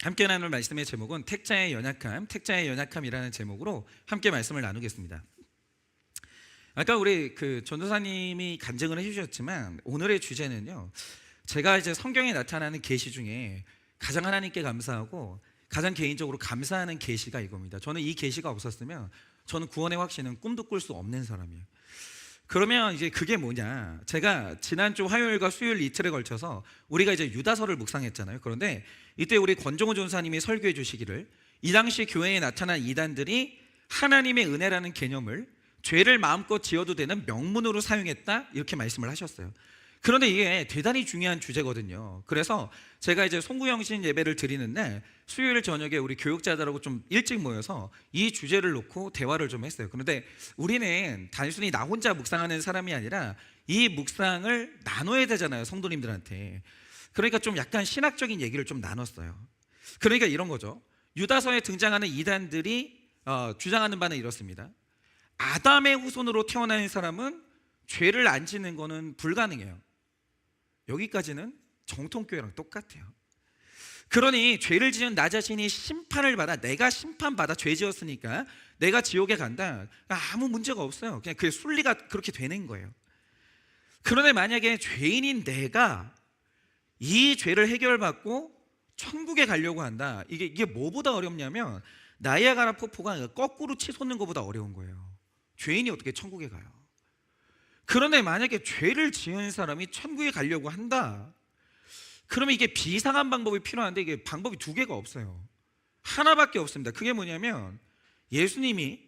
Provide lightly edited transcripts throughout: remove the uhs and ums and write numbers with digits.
함께 나눌 말씀의 제목은 택자의 연약함, 택자의 연약함이라는 제목으로 함께 말씀을 나누겠습니다. 아까 우리 전도사님이 간증을 해주셨지만 오늘의 주제는요, 제가 이제 성경에 나타나는 계시 중에 가장 하나님께 감사하고 가장 개인적으로 감사하는 계시가 이겁니다. 저는 이 계시가 없었으면 저는 구원의 확신은 꿈도 꿀 수 없는 사람이에요. 그러면 이제 그게 뭐냐, 제가 지난주 화요일과 수요일 이틀에 걸쳐서 우리가 이제 유다서를 묵상했잖아요. 그런데 이때 우리 권종호 전사님이 설교해 주시기를 이 당시 교회에 나타난 이단들이 하나님의 은혜라는 개념을 죄를 마음껏 지어도 되는 명문으로 사용했다, 이렇게 말씀을 하셨어요. 그런데 이게 대단히 중요한 주제거든요. 그래서 제가 이제 송구영신 예배를 드리는 날 수요일 저녁에 우리 교육자들하고 좀 일찍 모여서 이 주제를 놓고 대화를 좀 했어요. 그런데 우리는 단순히 나 혼자 묵상하는 사람이 아니라 이 묵상을 나눠야 되잖아요, 성도님들한테. 그러니까 좀 약간 신학적인 얘기를 좀 나눴어요. 그러니까 이런 거죠. 유다서에 등장하는 이단들이 주장하는 바는 이렇습니다. 아담의 후손으로 태어난 사람은 죄를 안 짓는 거는 불가능해요. 여기까지는 정통교회랑 똑같아요. 그러니 죄를 지은 나 자신이 심판을 받아, 내가 심판받아 죄 지었으니까 내가 지옥에 간다, 아무 문제가 없어요. 그냥 그 순리가 그렇게 되는 거예요. 그런데 만약에 죄인인 내가 이 죄를 해결받고 천국에 가려고 한다, 이게 뭐보다 어렵냐면 나이아가라 폭포가 거꾸로 치솟는 것보다 어려운 거예요. 죄인이 어떻게 천국에 가요? 그런데 만약에 죄를 지은 사람이 천국에 가려고 한다, 그러면 이게 비상한 방법이 필요한데 이게 방법이 두 개가 없어요. 하나밖에 없습니다. 그게 뭐냐면 예수님이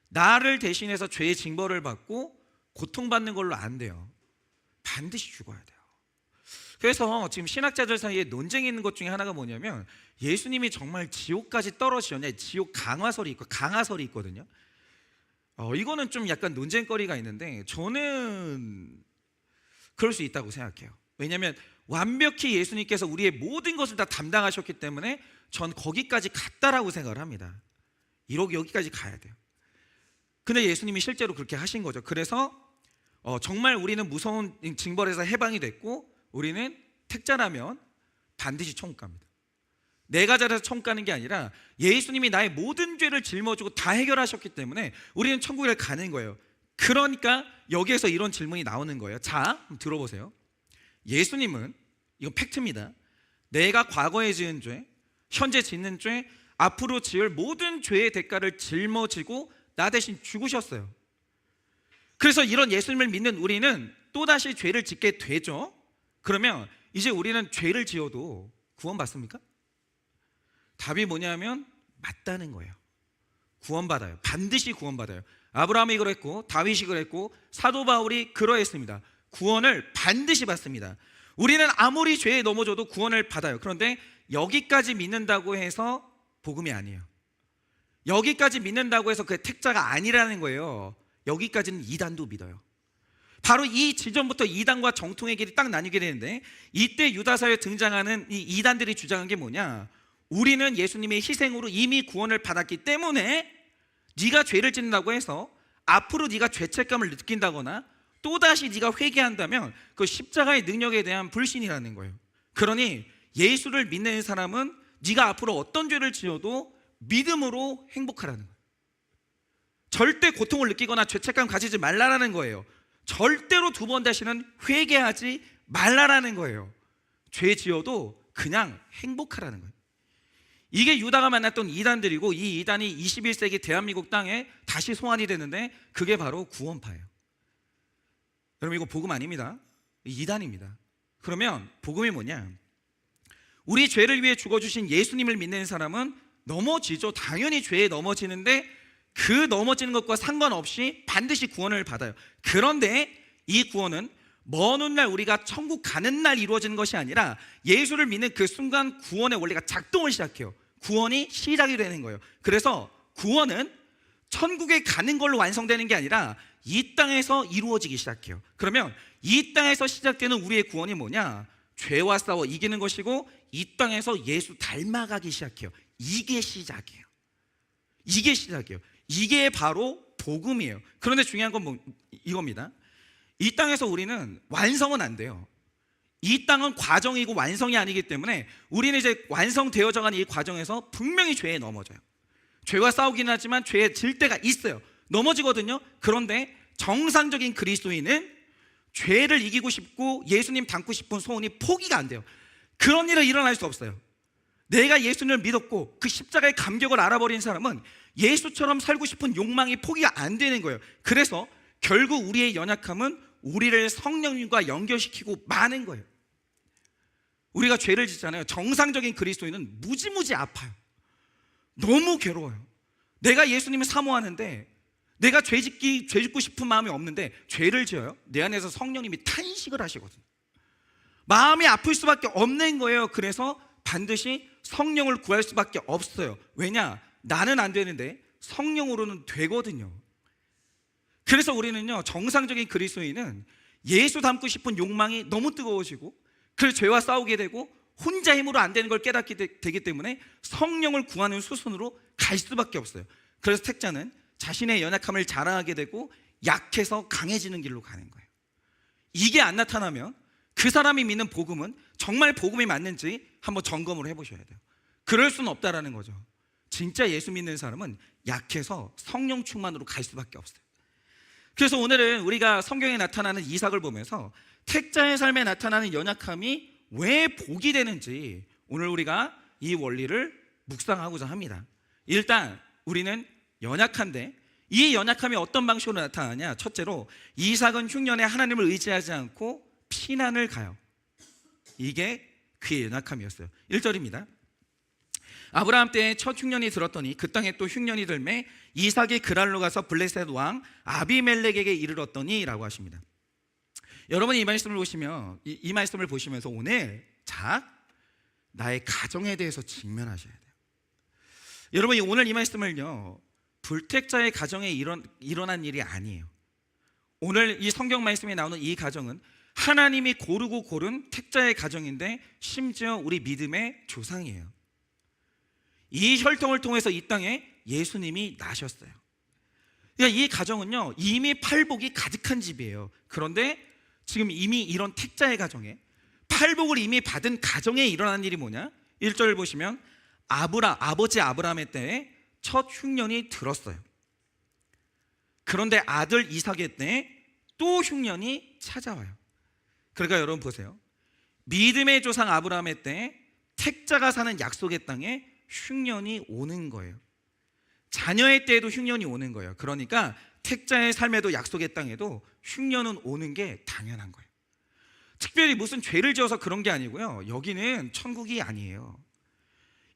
나를 대신해서 죄의 징벌을 받고 고통받는 걸로 안 돼요. 반드시 죽어야 돼요. 그래서 지금 신학자들 사이에 논쟁이 있는 것 중에 하나가 뭐냐면 예수님이 정말 지옥까지 떨어지셨냐, 지옥 강화설이 있고 강하설이 있거든요. 이거는 좀 약간 논쟁거리가 있는데 저는 그럴 수 있다고 생각해요. 왜냐하면 완벽히 예수님께서 우리의 모든 것을 다 담당하셨기 때문에 전 거기까지 갔다라고 생각을 합니다. 여기까지 가야 돼요. 근데 예수님이 실제로 그렇게 하신 거죠. 그래서 정말 우리는 무서운 징벌에서 해방이 됐고 우리는 택자라면 반드시 천국 갑니다. 내가 잘해서 천국 가는 게 아니라 예수님이 나의 모든 죄를 짊어지고 다 해결하셨기 때문에 우리는 천국에 가는 거예요. 그러니까 여기에서 이런 질문이 나오는 거예요. 자, 한번 들어보세요. 예수님은, 이건 팩트입니다, 내가 과거에 지은 죄, 현재 짓는 죄, 앞으로 지을 모든 죄의 대가를 짊어지고 나 대신 죽으셨어요. 그래서 이런 예수님을 믿는 우리는 또다시 죄를 짓게 되죠. 그러면 이제 우리는 죄를 지어도 구원받습니까? 답이 뭐냐면 맞다는 거예요. 구원받아요. 반드시 구원받아요. 아브라함이 그랬고 다윗이 그랬고 사도 바울이 그러했습니다. 구원을 반드시 받습니다. 우리는 아무리 죄에 넘어져도 구원을 받아요. 그런데 여기까지 믿는다고 해서 복음이 아니에요. 여기까지 믿는다고 해서 그 택자가 아니라는 거예요. 여기까지는 이단도 믿어요. 바로 이 지점부터 이단과 정통의 길이 딱 나뉘게 되는데, 이때 유다서에 등장하는 이 이단들이 주장한 게 뭐냐, 우리는 예수님의 희생으로 이미 구원을 받았기 때문에 네가 죄를 짓는다고 해서 앞으로 네가 죄책감을 느낀다거나 또다시 네가 회개한다면 그 십자가의 능력에 대한 불신이라는 거예요. 그러니 예수를 믿는 사람은 네가 앞으로 어떤 죄를 지어도 믿음으로 행복하라는 거예요. 절대 고통을 느끼거나 죄책감 가지지 말라라는 거예요. 절대로 두 번 다시는 회개하지 말라라는 거예요. 죄 지어도 그냥 행복하라는 거예요. 이게 유다가 만났던 이단들이고, 이 이단이 21세기 대한민국 땅에 다시 소환이 되는데 그게 바로 구원파예요. 여러분, 이거 복음 아닙니다. 이단입니다. 그러면 복음이 뭐냐, 우리 죄를 위해 죽어주신 예수님을 믿는 사람은 넘어지죠. 당연히 죄에 넘어지는데 그 넘어지는 것과 상관없이 반드시 구원을 받아요. 그런데 이 구원은 먼 훗날 우리가 천국 가는 날 이루어지는 것이 아니라 예수를 믿는 그 순간 구원의 원리가 작동을 시작해요. 구원이 시작이 되는 거예요. 그래서 구원은 천국에 가는 걸로 완성되는 게 아니라 이 땅에서 이루어지기 시작해요. 그러면 이 땅에서 시작되는 우리의 구원이 뭐냐, 죄와 싸워 이기는 것이고 이 땅에서 예수 닮아가기 시작해요. 이게 시작이에요. 이게 시작이에요. 이게 바로 복음이에요. 그런데 중요한 건 이겁니다. 이 땅에서 우리는 완성은 안 돼요. 이 땅은 과정이고 완성이 아니기 때문에 우리는 이제 완성되어져가는 이 과정에서 분명히 죄에 넘어져요. 죄와 싸우긴 하지만 죄에 질 때가 있어요. 넘어지거든요. 그런데 정상적인 그리스도인은 죄를 이기고 싶고 예수님 닮고 싶은 소원이 포기가 안 돼요. 그런 일은 일어날 수 없어요. 내가 예수님을 믿었고 그 십자가의 감격을 알아버린 사람은 예수처럼 살고 싶은 욕망이 포기가 안 되는 거예요. 그래서 결국 우리의 연약함은 우리를 성령님과 연결시키고 마는 거예요. 우리가 죄를 짓잖아요. 정상적인 그리스도인은 무지무지 아파요. 너무 괴로워요. 내가 예수님을 사모하는데, 내가 죄 짓고 싶은 마음이 없는데 죄를 지어요. 내 안에서 성령님이 탄식을 하시거든요. 마음이 아플 수밖에 없는 거예요. 그래서 반드시 성령을 구할 수밖에 없어요. 왜냐? 나는 안 되는데 성령으로는 되거든요. 그래서 우리는요, 정상적인 그리스도인은 예수 닮고 싶은 욕망이 너무 뜨거워지고, 그래서 죄와 싸우게 되고 혼자 힘으로 안 되는 걸 깨닫게 되기 때문에 성령을 구하는 수순으로 갈 수밖에 없어요. 그래서 택자는 자신의 연약함을 자랑하게 되고 약해서 강해지는 길로 가는 거예요. 이게 안 나타나면 그 사람이 믿는 복음은 정말 복음이 맞는지 한번 점검을 해보셔야 돼요. 그럴 수는 없다라는 거죠. 진짜 예수 믿는 사람은 약해서 성령 충만으로 갈 수밖에 없어요. 그래서 오늘은 우리가 성경에 나타나는 이삭을 보면서 택자의 삶에 나타나는 연약함이 왜 복이 되는지 오늘 우리가 이 원리를 묵상하고자 합니다. 일단 우리는 연약한데 이 연약함이 어떤 방식으로 나타나냐? 첫째로 이삭은 흉년에 하나님을 의지하지 않고 피난을 가요. 이게 그의 연약함이었어요. 1절입니다. 아브라함 때에 첫 흉년이 들었더니 그 땅에 또 흉년이 들매 이삭이 그랄로 가서 블레셋 왕 아비멜렉에게 이르렀더니 라고 하십니다. 여러분이 이 말씀을 보시면 이 말씀을 보시면서 오늘 나의 가정에 대해서 직면하셔야 돼요. 여러분이 오늘 이 말씀을요, 불택자의 가정에 일어난 일이 아니에요. 오늘 이 성경 말씀에 나오는 이 가정은 하나님이 고르고 고른 택자의 가정인데 심지어 우리 믿음의 조상이에요. 이 혈통을 통해서 이 땅에 예수님이 나셨어요. 그러니까 이 가정은요, 이미 팔복이 가득한 집이에요. 그런데 지금 이미 이런 택자의 가정에 팔복을 이미 받은 가정에 일어난 일이 뭐냐? 1절을 보시면 아버지 아브라함의 때에 첫 흉년이 들었어요. 그런데 아들 이삭의 때에 또 흉년이 찾아와요. 그러니까 여러분 보세요. 믿음의 조상 아브라함의 때에 택자가 사는 약속의 땅에 흉년이 오는 거예요. 자녀의 때에도 흉년이 오는 거예요. 그러니까 택자의 삶에도 약속의 땅에도 흉년은 오는 게 당연한 거예요. 특별히 무슨 죄를 지어서 그런 게 아니고요, 여기는 천국이 아니에요.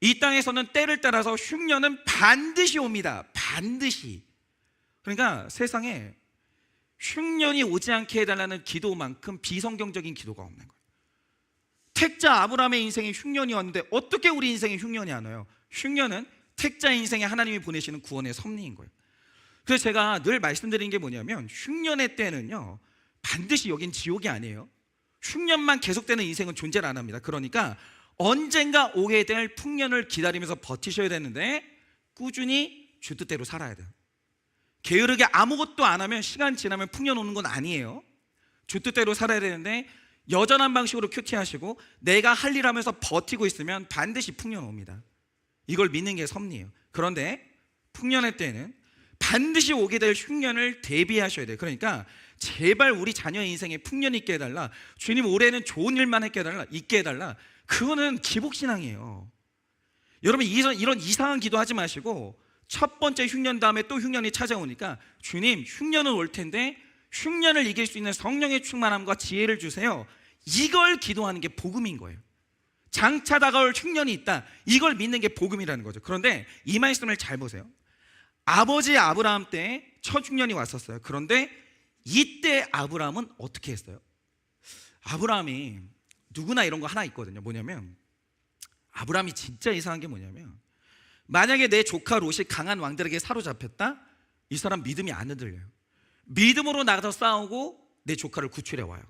이 땅에서는 때를 따라서 흉년은 반드시 옵니다. 반드시. 그러니까 세상에 흉년이 오지 않게 해달라는 기도만큼 비성경적인 기도가 없는 거예요. 택자 아브라함의 인생에 흉년이 왔는데 어떻게 우리 인생에 흉년이 안 와요? 흉년은 택자 인생에 하나님이 보내시는 구원의 섭리인 거예요. 그래서 제가 늘 말씀드린 게 뭐냐면, 흉년의 때는요 반드시 여긴 지옥이 아니에요. 흉년만 계속되는 인생은 존재를 안 합니다. 그러니까 언젠가 오게 될 풍년을 기다리면서 버티셔야 되는데 꾸준히 주 뜻대로 살아야 돼요. 게으르게 아무것도 안 하면 시간 지나면 풍년 오는 건 아니에요. 주 뜻대로 살아야 되는데 여전한 방식으로 큐티하시고 내가 할 일 하면서 버티고 있으면 반드시 풍년 옵니다. 이걸 믿는 게 섭리예요. 그런데 풍년의 때는 반드시 오게 될 흉년을 대비하셔야 돼요. 그러니까 제발 우리 자녀의 인생에 풍년이 있게 해달라, 주님 올해는 좋은 일만 있게 해달라. 그거는 기복신앙이에요. 여러분 이런 이상한 기도하지 마시고 첫 번째 흉년 다음에 또 흉년이 찾아오니까 주님 흉년은 올 텐데 흉년을 이길 수 있는 성령의 충만함과 지혜를 주세요. 이걸 기도하는 게 복음인 거예요. 장차 다가올 흉년이 있다, 이걸 믿는 게 복음이라는 거죠. 그런데 이 말씀을 잘 보세요. 아버지 아브라함 때 첫 흉년이 왔었어요. 그런데 이때 아브라함은 어떻게 했어요? 아브라함이 누구나 이런 거 하나 있거든요. 뭐냐면 아브라함이 진짜 이상한 게 뭐냐면, 만약에 내 조카 롯이 강한 왕들에게 사로잡혔다, 이 사람 믿음이 안 흔들려요. 믿음으로 나가서 싸우고 내 조카를 구출해 와요.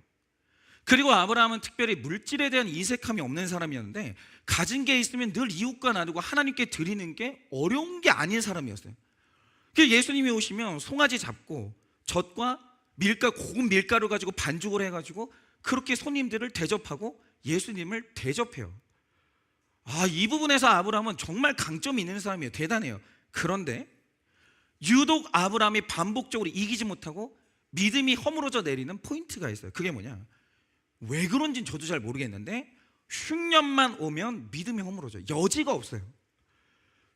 그리고 아브라함은 특별히 물질에 대한 이색함이 없는 사람이었는데 가진 게 있으면 늘 이웃과 나누고 하나님께 드리는 게 어려운 게 아닌 사람이었어요. 그래서 예수님이 오시면 송아지 잡고 젖과 고운 밀가루 가지고 반죽을 해가지고 그렇게 손님들을 대접하고 예수님을 대접해요. 이 부분에서 아브라함은 정말 강점이 있는 사람이에요. 대단해요. 그런데 유독 아브라함이 반복적으로 이기지 못하고 믿음이 허물어져 내리는 포인트가 있어요. 그게 뭐냐? 왜 그런지는 저도 잘 모르겠는데 흉년만 오면 믿음이 허물어져요. 여지가 없어요.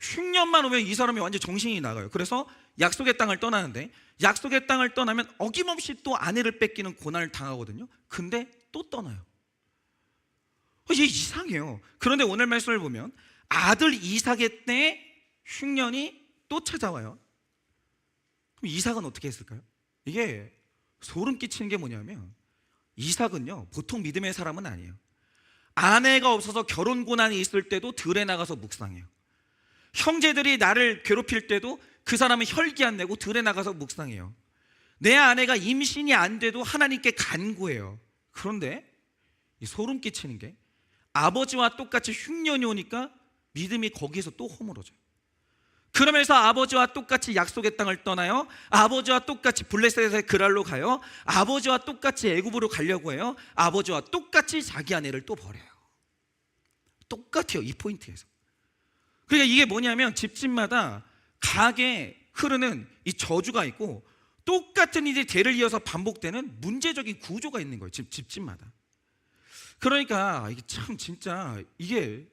흉년만 오면 이 사람이 완전 정신이 나가요. 그래서 약속의 땅을 떠나는데, 약속의 땅을 떠나면 어김없이 또 아내를 뺏기는 고난을 당하거든요. 근데 또 떠나요. 이게 이상해요. 그런데 오늘 말씀을 보면 아들 이삭의 때 흉년이 또 찾아와요. 그럼 이삭은 어떻게 했을까요? 이게 소름 끼치는 게 뭐냐면, 이삭은요 보통 믿음의 사람은 아니에요. 아내가 없어서 결혼 고난이 있을 때도 들에 나가서 묵상해요. 형제들이 나를 괴롭힐 때도 그 사람은 혈기 안 내고 들에 나가서 묵상해요. 내 아내가 임신이 안 돼도 하나님께 간구해요. 그런데 이 소름 끼치는 게, 아버지와 똑같이 흉년이 오니까 믿음이 거기서 또 허물어져요. 그러면서 아버지와 똑같이 약속의 땅을 떠나요. 아버지와 똑같이 블레셋의 그랄로 가요. 아버지와 똑같이 애굽으로 가려고 해요. 아버지와 똑같이 자기 아내를 또 버려요. 똑같아요, 이 포인트에서. 그러니까 이게 뭐냐면 집집마다 강하게 흐르는 이 저주가 있고, 똑같은 일이 대를 이어서 반복되는 문제적인 구조가 있는 거예요. 집집마다. 그러니까 이게 참 진짜 이게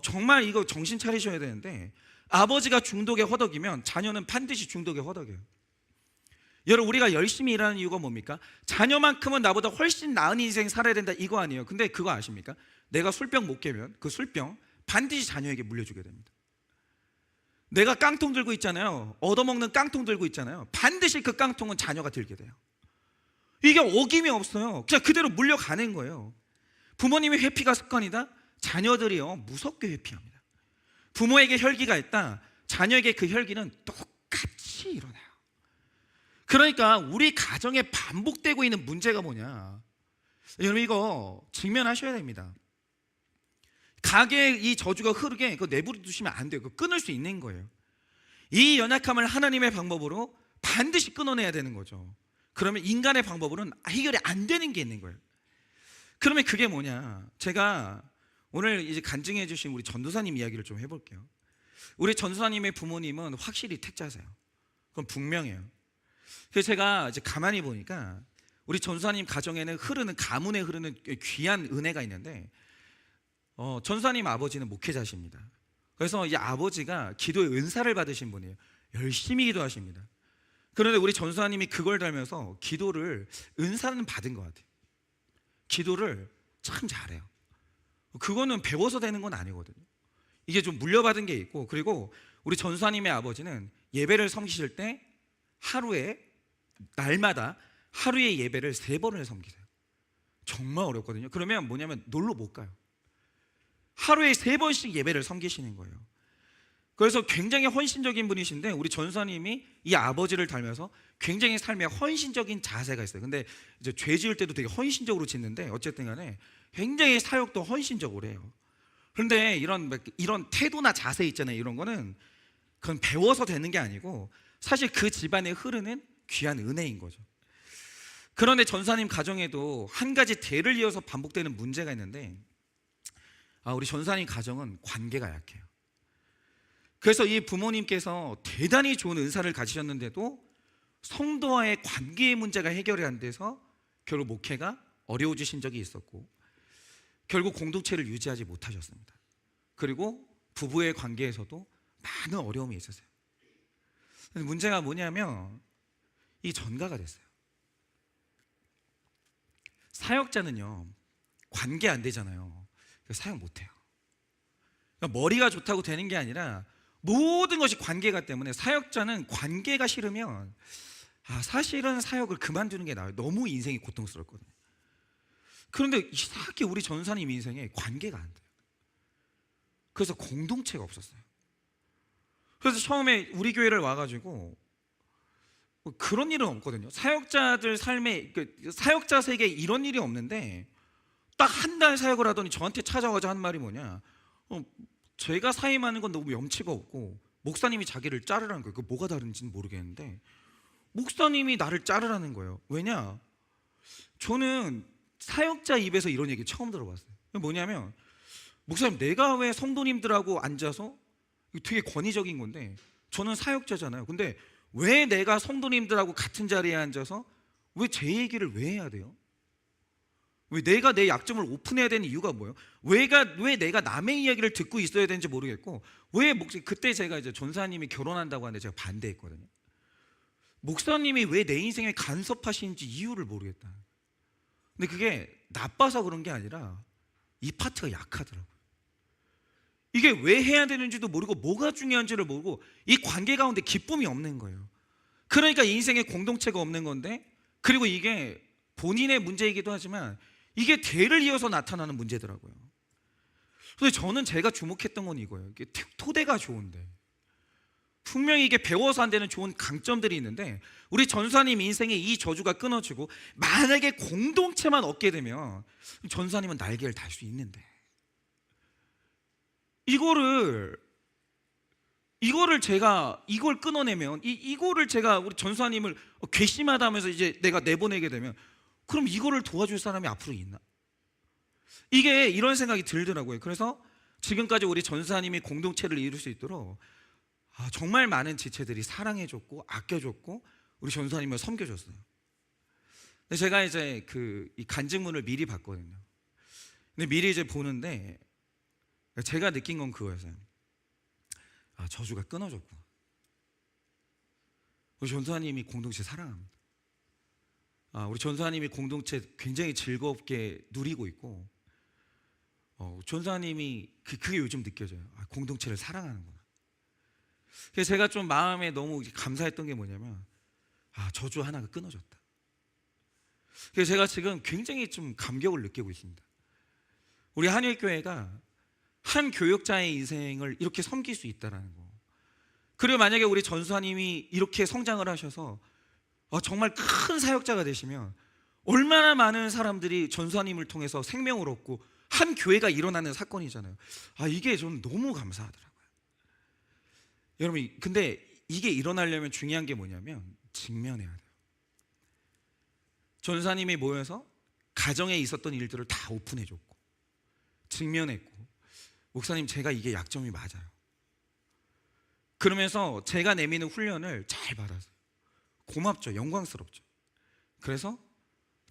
정말 이거 정신 차리셔야 되는데, 아버지가 중독에 허덕이면 자녀는 반드시 중독에 허덕여요. 여러분, 우리가 열심히 일하는 이유가 뭡니까? 자녀만큼은 나보다 훨씬 나은 인생 살아야 된다, 이거 아니에요. 근데 그거 아십니까? 내가 술병 못 깨면 그 술병 반드시 자녀에게 물려주게 됩니다. 내가 깡통 들고 있잖아요. 얻어먹는 깡통 들고 있잖아요. 반드시 그 깡통은 자녀가 들게 돼요. 이게 어김이 없어요. 그냥 그대로 물려가는 거예요. 부모님의 회피가 습관이다? 자녀들이요 무섭게 회피합니다. 부모에게 혈기가 있다, 자녀에게 그 혈기는 똑같이 일어나요. 그러니까 우리 가정에 반복되고 있는 문제가 뭐냐, 여러분 이거 직면하셔야 됩니다. 가게에 이 저주가 흐르게 그거 내버려 두시면 안 돼요. 그거 끊을 수 있는 거예요. 이 연약함을 하나님의 방법으로 반드시 끊어내야 되는 거죠. 그러면 인간의 방법으로는 해결이 안 되는 게 있는 거예요. 그러면 그게 뭐냐, 제가 오늘 이제 간증해 주신 우리 전도사님 이야기를 좀 해볼게요. 우리 전도사님의 부모님은 확실히 택자세요. 그건 분명해요. 그래서 제가 이제 가만히 보니까 우리 전도사님 가정에는 가문에 흐르는 귀한 은혜가 있는데, 전도사님 아버지는 목회자십니다. 그래서 이 아버지가 기도의 은사를 받으신 분이에요. 열심히 기도하십니다. 그런데 우리 전도사님이 그걸 달면서 기도를, 은사는 받은 것 같아요. 기도를 참 잘해요. 그거는 배워서 되는 건 아니거든요. 이게 좀 물려받은 게 있고, 그리고 우리 전도사님의 아버지는 예배를 섬기실 때 날마다 하루에 예배를 3번을 섬기세요. 정말 어렵거든요. 그러면 뭐냐면 놀러 못 가요. 하루에 3번씩 예배를 섬기시는 거예요. 그래서 굉장히 헌신적인 분이신데, 우리 전도사님이 이 아버지를 닮아서 굉장히 삶에 헌신적인 자세가 있어요. 근데 이제 죄 지을 때도 되게 헌신적으로 짓는데, 어쨌든 간에 굉장히 사역도 헌신적으로 해요. 그런데 이런 태도나 자세 있잖아요. 이런 거는 그건 배워서 되는 게 아니고 사실 그 집안에 흐르는 귀한 은혜인 거죠. 그런데 전도사님 가정에도 한 가지 대를 이어서 반복되는 문제가 있는데, 우리 전도사님 가정은 관계가 약해요. 그래서 이 부모님께서 대단히 좋은 은사를 가지셨는데도 성도와의 관계의 문제가 해결이 안 돼서 결국 목회가 어려워지신 적이 있었고, 결국 공동체를 유지하지 못하셨습니다. 그리고 부부의 관계에서도 많은 어려움이 있었어요. 문제가 뭐냐면 이 전가가 됐어요. 사역자는요 관계 안 되잖아요. 사역 못해요. 그러니까 머리가 좋다고 되는 게 아니라 모든 것이 관계가 때문에, 사역자는 관계가 싫으면 사실은 사역을 그만두는 게 나아요. 너무 인생이 고통스럽거든요. 그런데 이상하게 우리 전사님 인생에 관계가 안 돼요. 그래서 공동체가 없었어요. 그래서 처음에 우리 교회를 와가지고 그런 일은 없거든요. 사역자들 삶에, 사역자 세계에 이런 일이 없는데, 딱 한 달 사역을 하더니 저한테 찾아와서 한 말이 뭐냐, 제가 사임하는 건 너무 염치가 없고 목사님이 자기를 자르라는 거예요. 그 뭐가 다른지는 모르겠는데 목사님이 나를 자르라는 거예요. 왜냐? 저는 사역자 입에서 이런 얘기 처음 들어봤어요. 뭐냐면, 목사님, 내가 왜 성도님들하고 앉아서, 이거 되게 권위적인 건데, 저는 사역자잖아요. 근데 왜 내가 성도님들하고 같은 자리에 앉아서 왜 제 얘기를 왜 해야 돼요? 왜 내가 내 약점을 오픈해야 되는 이유가 뭐예요? 왜 내가 남의 이야기를 듣고 있어야 되는지 모르겠고, 그때 제가 이제 전사님이 결혼한다고 하는데 제가 반대했거든요. 목사님이 왜 내 인생에 간섭하시는지 이유를 모르겠다. 근데 그게 나빠서 그런 게 아니라 이 파트가 약하더라고요. 이게 왜 해야 되는지도 모르고 뭐가 중요한지를 모르고 이 관계 가운데 기쁨이 없는 거예요. 그러니까 인생에 공동체가 없는 건데, 그리고 이게 본인의 문제이기도 하지만 이게 대를 이어서 나타나는 문제더라고요. 그래서 저는 제가 주목했던 건 이거예요. 이게 토대가 좋은데, 분명히 이게 배워서 안 되는 좋은 강점들이 있는데, 우리 전사님 인생에 이 저주가 끊어지고 만약에 공동체만 얻게 되면 전사님은 날개를 달 수 있는데, 이거를 제가 이걸 끊어내면 이거를 제가 우리 전사님을 괘씸하다 하면서 이제 내가 내보내게 되면, 그럼 이거를 도와줄 사람이 앞으로 있나? 이게 이런 생각이 들더라고요. 그래서 지금까지 우리 전사님이 공동체를 이룰 수 있도록 정말 많은 지체들이 사랑해줬고 아껴줬고 우리 전사님을 섬겨줬어요. 근데 제가 이제 이 간증문을 미리 봤거든요. 근데 미리 이제 보는데 제가 느낀 건 그거였어요. 저주가 끊어졌구나. 우리 전사님이 공동체 사랑합니다. 우리 전사님이 공동체 굉장히 즐겁게 누리고 있고, 전사님이 그게 요즘 느껴져요. 공동체를 사랑하는구나. 그래서 제가 좀 마음에 너무 감사했던 게 뭐냐면, 저주 하나가 끊어졌다. 그래서 제가 지금 굉장히 좀 감격을 느끼고 있습니다. 우리 한일교회가 한 교역자의 인생을 이렇게 섬길 수 있다는 거. 그리고 만약에 우리 전사님이 이렇게 성장을 하셔서 정말 큰 사역자가 되시면 얼마나 많은 사람들이 전사님을 통해서 생명을 얻고 한 교회가 일어나는 사건이잖아요. 이게 저는 너무 감사하더라고요. 여러분, 근데 이게 일어나려면 중요한 게 뭐냐면 직면해야 돼요. 전사님이 모여서 가정에 있었던 일들을 다 오픈해줬고 직면했고, 목사님, 제가 이게 약점이 맞아요. 그러면서 제가 내미는 훈련을 잘 받았어요. 고맙죠. 영광스럽죠. 그래서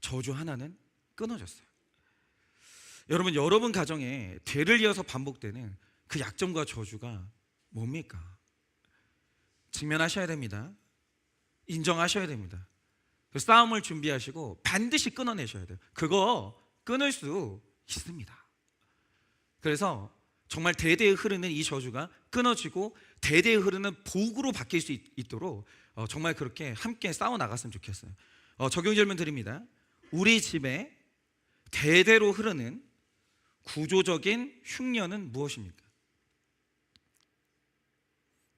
저주 하나는 끊어졌어요. 여러분 가정에 대를 이어서 반복되는 그 약점과 저주가 뭡니까? 직면하셔야 됩니다. 인정하셔야 됩니다. 그 싸움을 준비하시고 반드시 끊어내셔야 돼요. 그거 끊을 수 있습니다. 그래서 정말 대대에 흐르는 이 저주가 끊어지고 대대에 흐르는 복으로 바뀔 수 있도록 정말 그렇게 함께 싸워 나갔으면 좋겠어요. 적용 질문 드립니다. 우리 집에 대대로 흐르는 구조적인 흉년은 무엇입니까?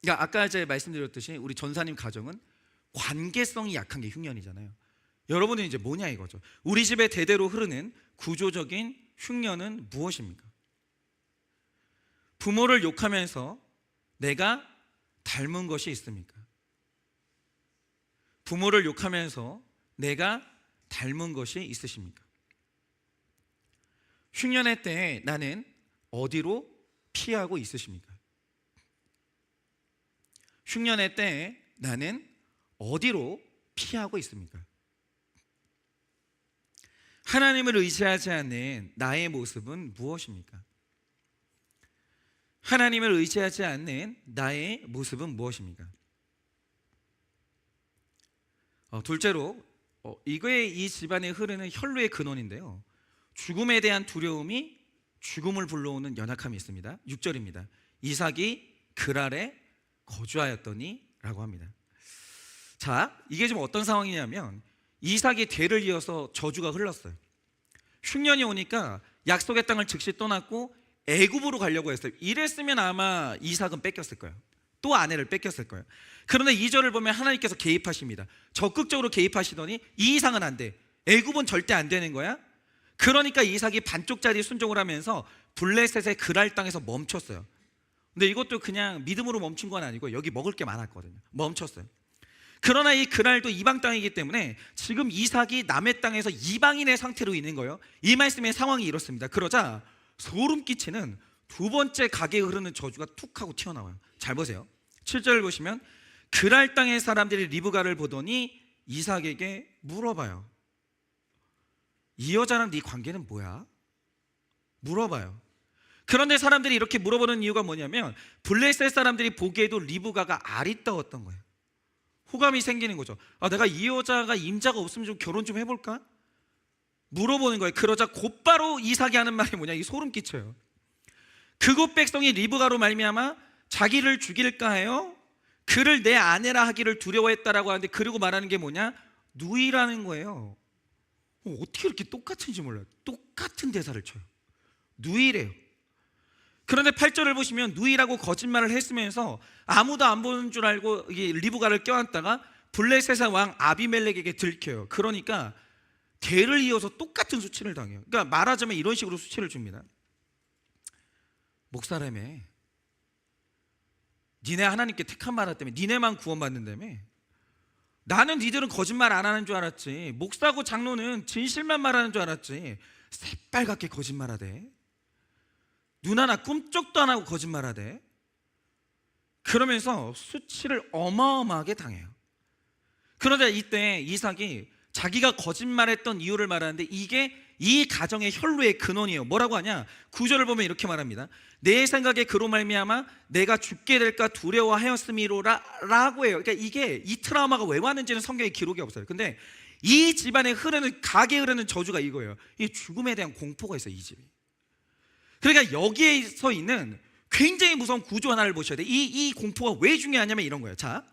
그러니까 아까 제가 말씀드렸듯이 우리 전사님 가정은 관계성이 약한 게 흉년이잖아요. 여러분은 이제 뭐냐 이거죠. 우리 집에 대대로 흐르는 구조적인 흉년은 무엇입니까? 부모를 욕하면서 내가 닮은 것이 있습니까? 부모를 욕하면서 내가 닮은 것이 있으십니까? 흉년의 때에 나는 어디로 피하고 있으십니까? 흉년의 때에 나는 어디로 피하고 있습니까? 하나님을 의지하지 않는 나의 모습은 무엇입니까? 하나님을 의지하지 않는 나의 모습은 무엇입니까? 둘째로 이거에 이 집안에 흐르는 혈루의 근원인데요, 죽음에 대한 두려움이 죽음을 불러오는 연약함이 있습니다. 6절입니다. 이삭이 그랄에 거주하였더니 라고 합니다. 자, 이게 지금 어떤 상황이냐면 이삭이 대를 이어서 저주가 흘렀어요. 흉년이 오니까 약속의 땅을 즉시 떠났고 애굽으로 가려고 했어요. 이랬으면 아마 이삭은 뺏겼을 거예요. 또 아내를 뺏겼을 거예요. 그런데 2절을 보면 하나님께서 개입하십니다. 적극적으로 개입하시더니 이 이삭은 안 돼. 애굽은 절대 안 되는 거야. 그러니까 이삭이 반쪽짜리 순종을 하면서 블레셋의 그랄 땅에서 멈췄어요. 근데 이것도 그냥 믿음으로 멈춘 건 아니고 여기 먹을 게 많았거든요. 멈췄어요. 그러나 이 그날도 이방 땅이기 때문에 지금 이삭이 남의 땅에서 이방인의 상태로 있는 거예요. 이 말씀의 상황이 이렇습니다. 그러자 소름 끼치는 두 번째 가게에 흐르는 저주가 툭 하고 튀어나와요. 잘 보세요. 7절을 보시면 그랄 땅의 사람들이 리브가를 보더니 이삭에게 물어봐요. 이 여자랑 네 관계는 뭐야? 물어봐요. 그런데 사람들이 이렇게 물어보는 이유가 뭐냐면 블레셋 사람들이 보기에도 리브가가 아리따웠던 거예요. 호감이 생기는 거죠. 내가 이 여자가 임자가 없으면 좀 결혼 좀 해볼까? 물어보는 거예요. 그러자 곧바로 이삭이 하는 말이 뭐냐? 이 소름 끼쳐요. 그곳 백성이 리브가로 말미암아 자기를 죽일까 해요. 그를 내 아내라 하기를 두려워했다라고 하는데, 그리고 말하는 게 뭐냐? 누이라는 거예요. 어떻게 이렇게 똑같은지 몰라요. 똑같은 대사를 쳐요. 누이래요. 그런데 8절을 보시면 누이라고 거짓말을 했으면서 아무도 안 보는 줄 알고 리브가를 껴안다가 블레셋의 왕 아비멜렉에게 들켜요. 그러니까 대를 이어서 똑같은 수치를 당해요. 그러니까 말하자면 이런 식으로 수치를 줍니다. 목사라며, 니네 하나님께 택한 말 때문에 니네만 구원받는다며. 나는 니들은 거짓말 안 하는 줄 알았지. 목사고 장로는 진실만 말하는 줄 알았지. 새빨갛게 거짓말하대. 눈 하나 꿈쩍도 안 하고 거짓말하대. 그러면서 수치를 어마어마하게 당해요. 그런데 이때 이삭이 자기가 거짓말했던 이유를 말하는데 이게 이 가정의 혈루의 근원이에요. 뭐라고 하냐? 9절을 보면 이렇게 말합니다. 내 생각에 그로 말미암아 내가 죽게 될까 두려워하였음이로라 라고 해요. 그러니까 이게 이 트라우마가 왜 왔는지는 성경에 기록이 없어요. 근데 이 집안에 흐르는, 가게에 흐르는 저주가 이거예요. 이 죽음에 대한 공포가 있어요, 이 집이. 그러니까 여기에서 있는 굉장히 무서운 구조 하나를 보셔야 돼요. 이 공포가 왜 중요하냐면 이런 거예요. 자,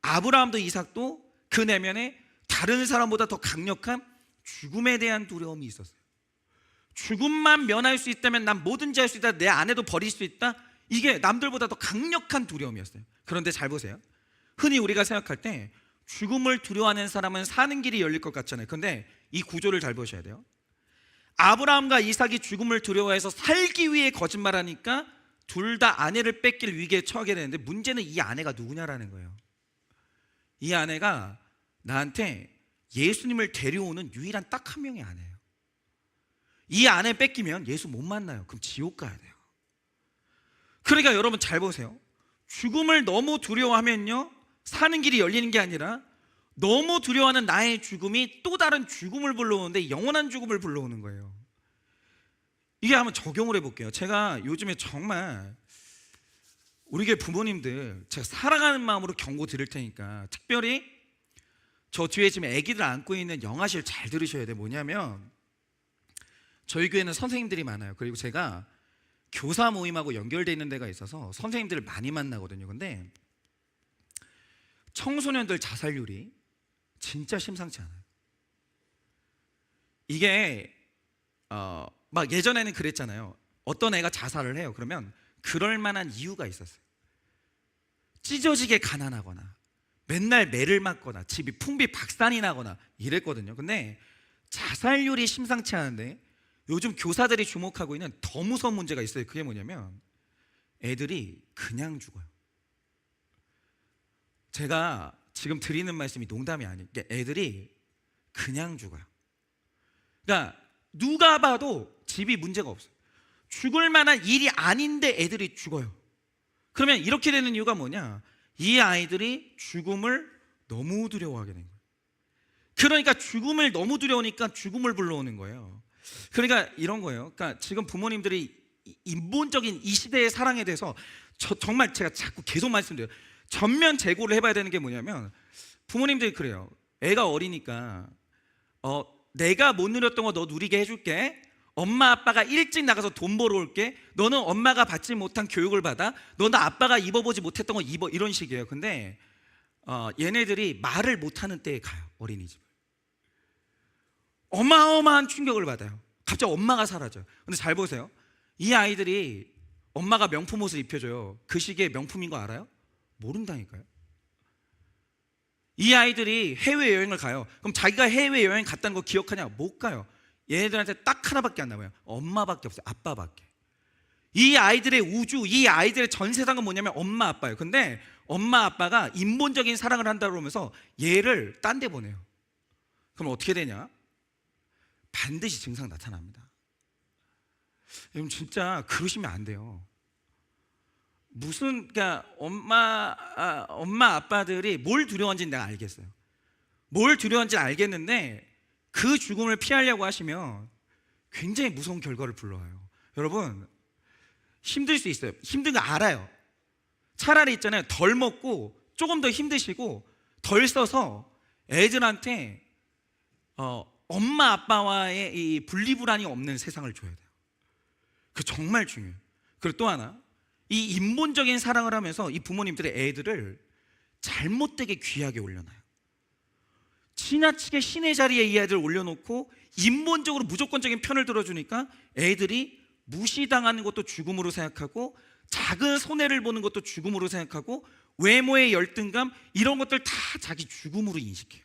아브라함도 이삭도 그 내면에 다른 사람보다 더 강력한 죽음에 대한 두려움이 있었어요. 죽음만 면할 수 있다면 난 뭐든지 할 수 있다, 내 아내도 버릴 수 있다, 이게 남들보다 더 강력한 두려움이었어요. 그런데 잘 보세요. 흔히 우리가 생각할 때 죽음을 두려워하는 사람은 사는 길이 열릴 것 같잖아요. 그런데 이 구조를 잘 보셔야 돼요. 아브라함과 이삭이 죽음을 두려워해서 살기 위해 거짓말하니까 둘 다 아내를 뺏길 위기에 처하게 되는데, 문제는 이 아내가 누구냐라는 거예요. 이 아내가 나한테 예수님을 데려오는 유일한 딱 한 명의 아내예요. 이 아내 뺏기면 예수 못 만나요. 그럼 지옥 가야 돼요. 그러니까 여러분 잘 보세요. 죽음을 너무 두려워하면요, 사는 길이 열리는 게 아니라 너무 두려워하는 나의 죽음이 또 다른 죽음을 불러오는데 영원한 죽음을 불러오는 거예요. 이게 한번 적용을 해볼게요. 제가 요즘에 정말 우리 교회 부모님들 제가 사랑하는 마음으로 경고 드릴 테니까 특별히 저 뒤에 지금 아기들 안고 있는 영아실 잘 들으셔야 돼요. 뭐냐면 저희 교회는 선생님들이 많아요. 그리고 제가 교사 모임하고 연결되어 있는 데가 있어서 선생님들을 많이 만나거든요. 근데 청소년들 자살률이 진짜 심상치 않아요. 이게 막 예전에는 그랬잖아요. 어떤 애가 자살을 해요. 그러면 그럴 만한 이유가 있었어요. 찢어지게 가난하거나 맨날 매를 맞거나 집이 풍비박산이 나거나 이랬거든요. 근데 자살률이 심상치 않은데 요즘 교사들이 주목하고 있는 더 무서운 문제가 있어요. 그게 뭐냐면 애들이 그냥 죽어요. 제가 지금 드리는 말씀이 농담이 아니에요. 애들이 그냥 죽어요. 그러니까 누가 봐도 집이 문제가 없어요. 죽을 만한 일이 아닌데 애들이 죽어요. 그러면 이렇게 되는 이유가 뭐냐? 이 아이들이 죽음을 너무 두려워하게 된 거예요. 그러니까 죽음을 너무 두려우니까 죽음을 불러오는 거예요. 그러니까 이런 거예요. 그러니까 지금 부모님들이 인본적인 이 시대의 사랑에 대해서 정말 제가 자꾸 계속 말씀드려요. 전면 재고를 해봐야 되는 게 뭐냐면 부모님들이 그래요. 애가 어리니까 내가 못 누렸던 거 너 누리게 해줄게. 엄마 아빠가 일찍 나가서 돈 벌어올게. 너는 엄마가 받지 못한 교육을 받아. 너는 아빠가 입어보지 못했던 거 입어. 이런 식이에요. 근데 얘네들이 말을 못하는 때에 가요. 어린이집을. 어마어마한 충격을 받아요. 갑자기 엄마가 사라져요. 근데 잘 보세요. 이 아이들이 엄마가 명품 옷을 입혀줘요. 그 시기에 명품인 거 알아요? 모른다니까요. 이 아이들이 해외여행을 가요. 그럼 자기가 해외여행 갔다는 거 기억하냐? 못 가요. 얘네들한테 딱 하나밖에 안 남아요. 엄마밖에 없어요. 아빠밖에. 이 아이들의 우주, 이 아이들의 전 세상은 뭐냐면 엄마 아빠예요. 근데 엄마 아빠가 인본적인 사랑을 한다고 그러면서 얘를 딴 데 보내요. 그럼 어떻게 되냐? 반드시 증상 나타납니다. 여러분 진짜 그러시면 안 돼요. 그러니까 엄마 아빠들이 뭘 두려워하는지 내가 알겠어요. 뭘 두려워하는지 알겠는데 그 죽음을 피하려고 하시면 굉장히 무서운 결과를 불러와요. 여러분 힘들 수 있어요. 힘든 거 알아요. 차라리 있잖아요, 덜 먹고 조금 더 힘드시고 덜 써서 애들한테 엄마 아빠와의 이 분리불안이 없는 세상을 줘야 돼요. 그 정말 중요해요. 그리고 또 하나, 이 인본적인 사랑을 하면서 이 부모님들의 애들을 잘못되게 귀하게 올려놔요. 지나치게 신의 자리에 이 아이들을 올려놓고 인본적으로 무조건적인 편을 들어주니까 애들이 무시당하는 것도 죽음으로 생각하고 작은 손해를 보는 것도 죽음으로 생각하고 외모의 열등감 이런 것들 다 자기 죽음으로 인식해요.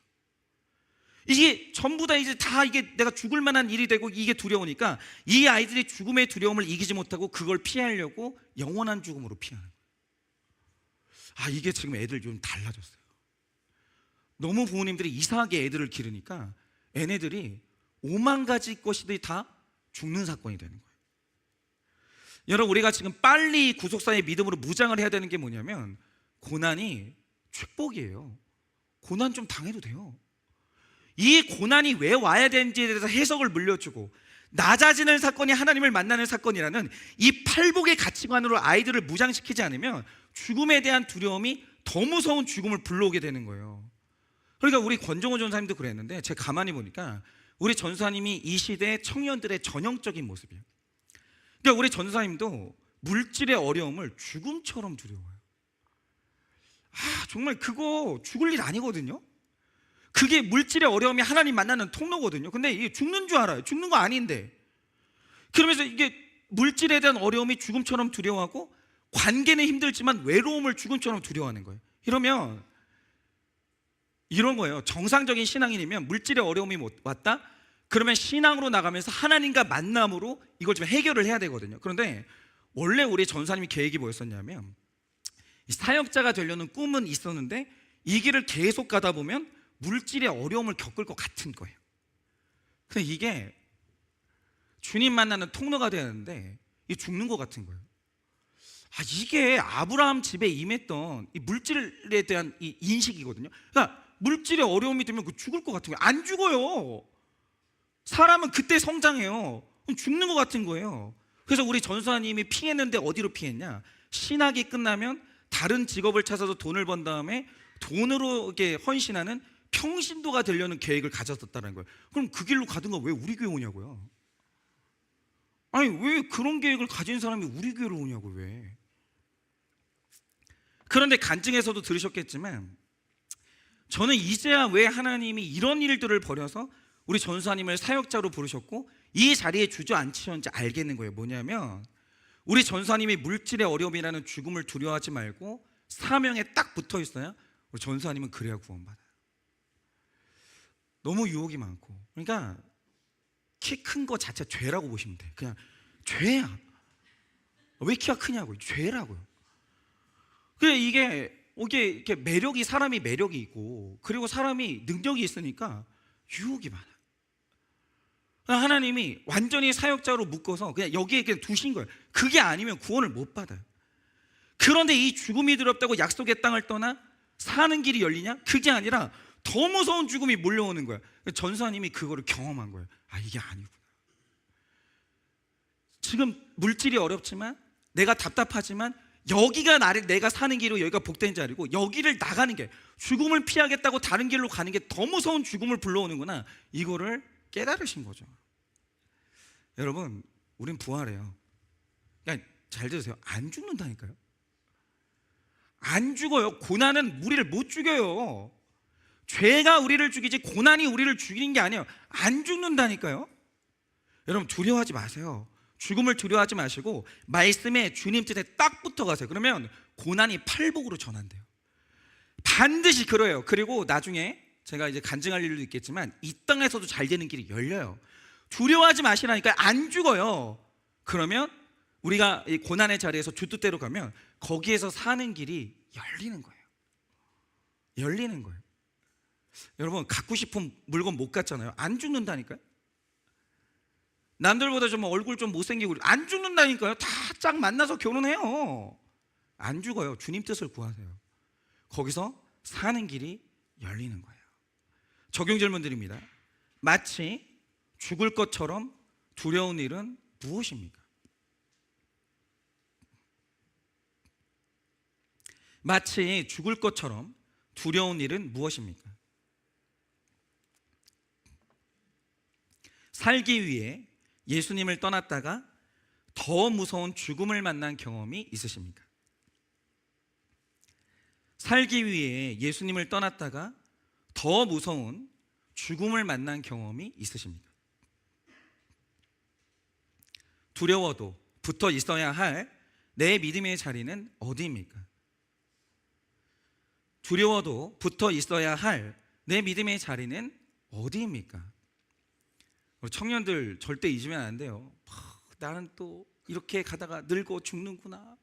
이게 전부 다 이제 다 이게 내가 죽을 만한 일이 되고 이게 두려우니까 이 아이들이 죽음의 두려움을 이기지 못하고 그걸 피하려고 영원한 죽음으로 피하는 거예요. 이게 지금 애들 좀 달라졌어요. 너무 부모님들이 이상하게 애들을 기르니까 얘네들이 5만 가지 것이들이 다 죽는 사건이 되는 거예요. 여러분 우리가 지금 빨리 구속사의 믿음으로 무장을 해야 되는 게 뭐냐면 고난이 축복이에요. 고난 좀 당해도 돼요. 이 고난이 왜 와야 되는지에 대해서 해석을 물려주고 낮아지는 사건이 하나님을 만나는 사건이라는 이 팔복의 가치관으로 아이들을 무장시키지 않으면 죽음에 대한 두려움이 더 무서운 죽음을 불러오게 되는 거예요. 그러니까 우리 권정호 전사님도 그랬는데 제가 가만히 보니까 우리 전사님이 이 시대의 청년들의 전형적인 모습이에요. 그러니까 우리 전사님도 물질의 어려움을 죽음처럼 두려워요. 정말 그거 죽을 일 아니거든요. 그게 물질의 어려움이 하나님 만나는 통로거든요. 근데 이게 죽는 줄 알아요. 죽는 거 아닌데. 그러면서 이게 물질에 대한 어려움이 죽음처럼 두려워하고 관계는 힘들지만 외로움을 죽음처럼 두려워하는 거예요. 이러면 이런 거예요. 정상적인 신앙인이면 물질의 어려움이 왔다? 그러면 신앙으로 나가면서 하나님과 만남으로 이걸 좀 해결을 해야 되거든요. 그런데 원래 우리 전사님이 계획이 뭐였었냐면 사역자가 되려는 꿈은 있었는데 이 길을 계속 가다 보면 물질의 어려움을 겪을 것 같은 거예요. 근데 이게 주님 만나는 통로가 되는데 이게 죽는 것 같은 거예요. 이게 아브라함 집에 임했던 이 물질에 대한 이 인식이거든요. 그러니까 물질의 어려움이 되면 그 죽을 것 같은 거예요. 안 죽어요. 사람은 그때 성장해요. 죽는 것 같은 거예요. 그래서 우리 전사님이 피했는데 어디로 피했냐? 신학이 끝나면 다른 직업을 찾아서 돈을 번 다음에 돈으로 이렇게 헌신하는 평신도가 되려는 계획을 가졌었다는 거예요. 그럼 그 길로 가든가 왜 우리 교회 오냐고요? 왜 그런 계획을 가진 사람이 우리 교회로 오냐고 왜? 그런데 간증에서도 들으셨겠지만 저는 이제야 왜 하나님이 이런 일들을 벌여서 우리 전사님을 사역자로 부르셨고 이 자리에 주저앉히셨는지 알겠는 거예요. 뭐냐면 우리 전사님이 물질의 어려움이라는 죽음을 두려워하지 말고 사명에 딱 붙어 있어야 우리 전사님은 그래야 구원받아요. 너무 유혹이 많고 그러니까 키 큰 거 자체 죄라고 보시면 돼요. 그냥 죄야. 왜 키가 크냐고요? 죄라고요. 그래 이게 이렇게 매력이 사람이 매력이 있고 그리고 사람이 능력이 있으니까 유혹이 많아요. 하나님이 완전히 사역자로 묶어서 그냥 여기에 그냥 두신 거예요. 그게 아니면 구원을 못 받아요. 그런데 이 죽음이 두렵다고 약속의 땅을 떠나 사는 길이 열리냐? 그게 아니라 더 무서운 죽음이 몰려오는 거야. 전사님이 그거를 경험한 거예요. 이게 아니구나. 지금 물질이 어렵지만 내가 답답하지만 여기가 내가 사는 길이고 여기가 복된 자리고 여기를 나가는 게 죽음을 피하겠다고 다른 길로 가는 게 더 무서운 죽음을 불러오는구나. 이거를 깨달으신 거죠. 여러분 우린 부활해요. 그러니까 잘 들으세요. 안 죽는다니까요. 안 죽어요. 고난은 우리를 못 죽여요. 죄가 우리를 죽이지 고난이 우리를 죽이는 게 아니에요. 안 죽는다니까요. 여러분 두려워하지 마세요. 죽음을 두려워하지 마시고 말씀에 주님 뜻에 딱 붙어가세요. 그러면 고난이 팔복으로 전환돼요. 반드시 그래요. 그리고 나중에 제가 이제 간증할 일도 있겠지만 이 땅에서도 잘 되는 길이 열려요. 두려워하지 마시라니까. 안 죽어요. 그러면 우리가 이 고난의 자리에서 주 뜻대로 가면 거기에서 사는 길이 열리는 거예요. 열리는 거예요. 여러분, 갖고 싶은 물건 못 갖잖아요. 안 죽는다니까요. 남들보다 좀 얼굴 좀 못생기고 안 죽는다니까요. 다 짝 만나서 결혼해요. 안 죽어요. 주님 뜻을 구하세요. 거기서 사는 길이 열리는 거예요. 적용 질문 드립니다. 마치 죽을 것처럼 두려운 일은 무엇입니까? 마치 죽을 것처럼 두려운 일은 무엇입니까? 살기 위해 예수님을 떠났다가 더 무서운 죽음을 만난 경험이 있으십니까? 살기 위해 예수님을 떠났다가 더 무서운 죽음을 만난 경험이 있으십니까? 두려워도 붙어 있어야 할 내 믿음의 자리는 어디입니까? 두려워도 붙어 있어야 할 내 믿음의 자리는 어디입니까? 청년들 절대 잊으면 안 돼요. 나는 또 이렇게 가다가 늙어 죽는구나.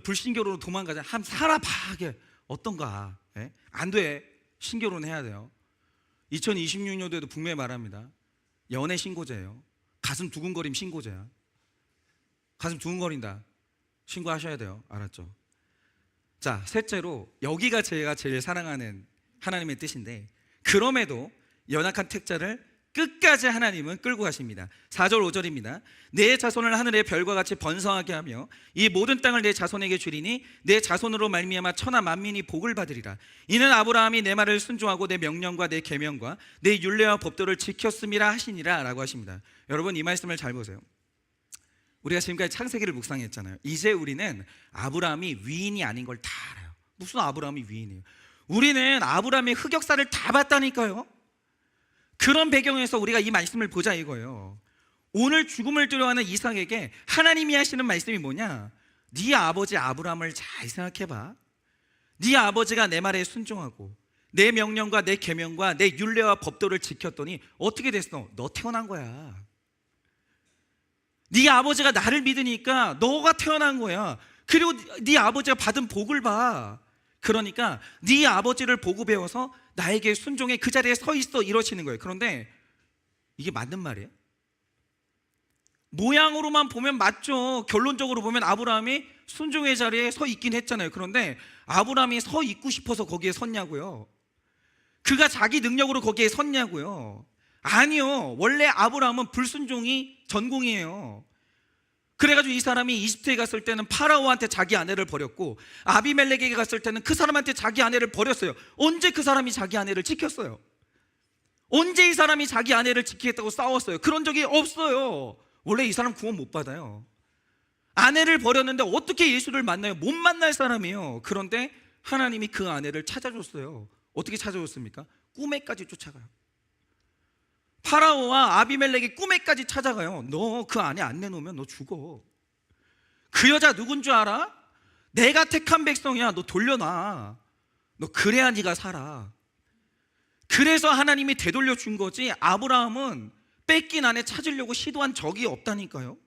불신교로로 도망가자. 한번 살아봐. 어떤가? 예? 안 돼. 신교로는 해야 돼요. 2026년도에도 북매 말합니다. 연애 신고제예요. 가슴 두근거림 신고제야. 가슴 두근거린다. 신고하셔야 돼요. 알았죠? 자, 셋째로 여기가 제가 제일 사랑하는 하나님의 뜻인데, 그럼에도 연약한 택자를 끝까지 하나님은 끌고 가십니다. 4절 5절입니다. 내 자손을 하늘의 별과 같이 번성하게 하며 이 모든 땅을 내 자손에게 주리니 내 자손으로 말미암아 천하 만민이 복을 받으리라. 이는 아브라함이 내 말을 순종하고 내 명령과 내 계명과 내 율례와 법도를 지켰음이라 하시니라 라고 하십니다. 여러분, 이 말씀을 잘 보세요. 우리가 지금까지 창세기를 묵상했잖아요. 이제 우리는 아브라함이 위인이 아닌 걸 다 알아요. 무슨 아브라함이 위인이에요? 우리는 아브라함의 흑역사를 다 봤다니까요. 그런 배경에서 우리가 이 말씀을 보자 이거예요. 오늘 죽음을 두려워하는 이삭에게 하나님이 하시는 말씀이 뭐냐? 네 아버지 아브라함을 잘 생각해봐. 네 아버지가 내 말에 순종하고 내 명령과 내 계명과 내 율례와 법도를 지켰더니 어떻게 됐어? 너 태어난 거야. 네 아버지가 나를 믿으니까 너가 태어난 거야. 그리고 네 아버지가 받은 복을 봐. 그러니까 네 아버지를 보고 배워서 나에게 순종해 그 자리에 서 있어 이러시는 거예요. 그런데 이게 맞는 말이에요? 모양으로만 보면 맞죠. 결론적으로 보면 아브라함이 순종의 자리에 서 있긴 했잖아요. 그런데 아브라함이 서 있고 싶어서 거기에 섰냐고요? 그가 자기 능력으로 거기에 섰냐고요? 아니요. 원래 아브라함은 불순종이 전공이에요. 그래가지고 이 사람이 이집트에 갔을 때는 파라오한테 자기 아내를 버렸고 아비멜렉에게 갔을 때는 그 사람한테 자기 아내를 버렸어요. 언제 그 사람이 자기 아내를 지켰어요? 언제 이 사람이 자기 아내를 지키겠다고 싸웠어요? 그런 적이 없어요. 원래 이 사람 구원 못 받아요. 아내를 버렸는데 어떻게 예수를 만나요? 못 만날 사람이에요. 그런데 하나님이 그 아내를 찾아줬어요. 어떻게 찾아줬습니까? 꿈에까지 쫓아가요. 파라오와 아비멜렉이 꿈에까지 찾아가요. 너 그 아내 안 내놓으면 너 죽어. 그 여자 누군 줄 알아? 내가 택한 백성이야. 너 돌려놔. 너 그래야 네가 살아. 그래서 하나님이 되돌려 준 거지. 아브라함은 뺏긴 아내 찾으려고 시도한 적이 없다니까요.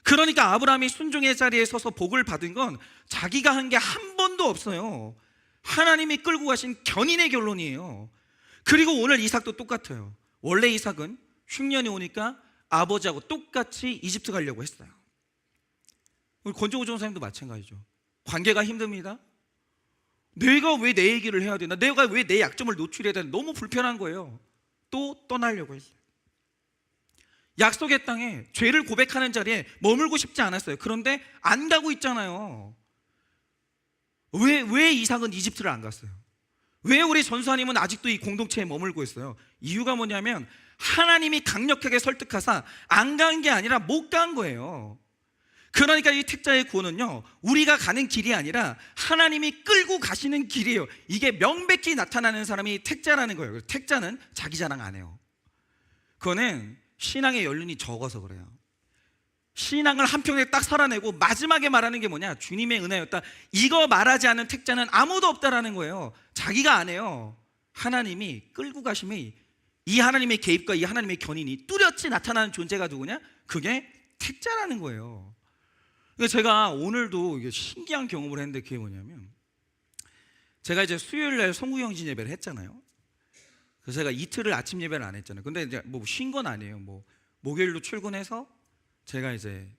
그러니까 아브라함이 순종의 자리에 서서 복을 받은 건 자기가 한 게 한 번도 없어요. 하나님이 끌고 가신 견인의 결론이에요. 그리고 오늘 이삭도 똑같아요. 원래 이삭은 흉년이 오니까 아버지하고 똑같이 이집트 가려고 했어요. 우리 권종우 전사님도 마찬가지죠. 관계가 힘듭니다. 내가 왜 내 얘기를 해야 되나? 내가 왜 내 약점을 노출해야 되나? 너무 불편한 거예요. 또 떠나려고 했어요. 약속의 땅에 죄를 고백하는 자리에 머물고 싶지 않았어요. 그런데 안 가고 있잖아요. 왜 이삭은 이집트를 안 갔어요? 왜 우리 전사님은 아직도 이 공동체에 머물고 있어요? 이유가 뭐냐면 하나님이 강력하게 설득하사 안 간 게 아니라 못 간 거예요. 그러니까 이 택자의 구원은요, 우리가 가는 길이 아니라 하나님이 끌고 가시는 길이에요. 이게 명백히 나타나는 사람이 택자라는 거예요. 택자는 자기 자랑 안 해요. 그거는 신앙의 연륜이 적어서 그래요. 신앙을 한평에 딱 살아내고 마지막에 말하는 게 뭐냐? 주님의 은혜였다. 이거 말하지 않는 택자는 아무도 없다라는 거예요. 자기가 안 해요. 하나님이 끌고 가심이, 이 하나님의 개입과 이 하나님의 견인이 뚜렷이 나타나는 존재가 누구냐? 그게 택자라는 거예요. 그러니까 제가 오늘도 이게 신기한 경험을 했는데 그게 뭐냐면, 제가 이제 수요일 날 송구영신 예배를 했잖아요. 그래서 제가 이틀을 아침 예배를 안 했잖아요. 근데 이제 뭐 쉰 건 아니에요. 뭐 목요일로 출근해서 제가 이제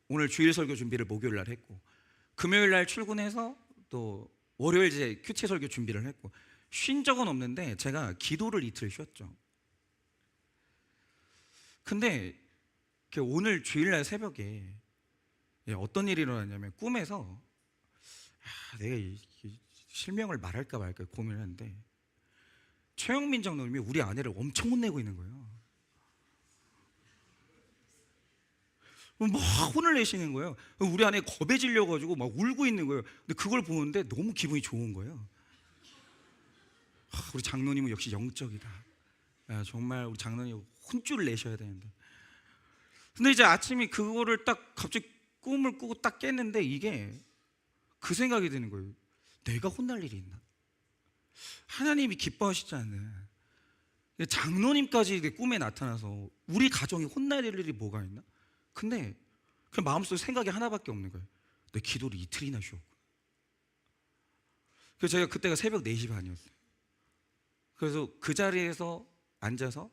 오늘 주일 설교 준비를 목요일 날 했고, 금요일 날 출근해서 또 월요일 이제 큐티 설교 준비를 했고, 쉰 적은 없는데 제가 기도를 이틀 쉬었죠. 근데 오늘 주일날 새벽에 어떤 일이 일어났냐면, 꿈에서 내가 이 실명을 말할까 말까 고민을 했는데, 최영민 장로님이 우리 아내를 엄청 혼내고 있는 거예요. 막 혼을 내시는 거예요. 우리 아내 겁에 질려가지고 막 울고 있는 거예요. 근데 그걸 보는데 너무 기분이 좋은 거예요. 우리 장로님은 역시 영적이다. 정말 우리 장로님 혼쭐을 내셔야 되는데. 근데 이제 아침에 그거를 딱 갑자기 꿈을 꾸고 딱 깼는데, 이게 그 생각이 드는 거예요. 내가 혼날 일이 있나? 하나님이 기뻐하시지 않는 장로님까지 꿈에 나타나서 우리 가정이 혼날 일이 뭐가 있나? 근데 그 마음속 생각이 하나밖에 없는 거예요. 내 기도를 이틀이나 쉬었고. 그래서 제가 그때가 새벽 4시 반이었어요. 그래서 그 자리에서 앉아서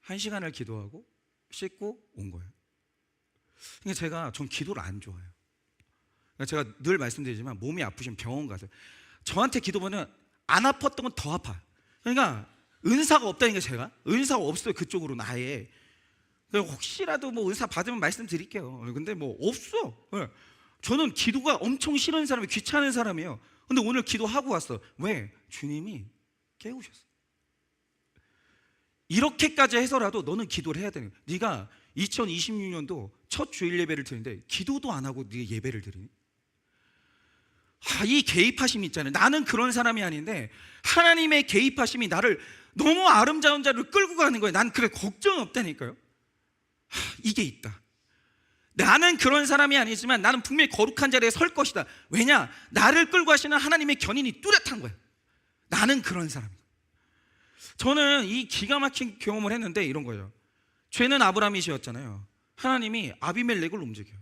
1시간을 기도하고 씻고 온 거예요. 그러니까 전 기도를 안 좋아해요. 그러니까 제가 늘 말씀드리지만, 몸이 아프시면 병원 가세요. 저한테 기도하면 안 아팠던 건 더 아파. 그러니까 은사가 없다니까. 제가 은사가 없어요, 그쪽으로는 아예. 혹시라도 뭐 은사 받으면 말씀드릴게요. 근데 뭐 없어. 저는 기도가 엄청 싫은 사람이, 귀찮은 사람이에요. 근데 오늘 기도하고 왔어. 왜? 주님이 깨우셨어. 이렇게까지 해서라도 너는 기도를 해야 되는 거야. 네가 2026년도 첫 주일 예배를 드리는데 기도도 안 하고 네가 예배를 드리니? 이 개입하심이 있잖아요. 나는 그런 사람이 아닌데 하나님의 개입하심이 나를 너무 아름다운 자리를 끌고 가는 거예요. 난 그래 걱정이 없다니까요. 이게 있다. 나는 그런 사람이 아니지만 나는 분명히 거룩한 자리에 설 것이다. 왜냐? 나를 끌고 가시는 하나님의 견인이 뚜렷한 거예요. 나는 그런 사람이다. 저는 이 기가 막힌 경험을 했는데 이런 거예요. 죄는 아브라함이셨잖아요. 하나님이 아비멜렉을 움직여요.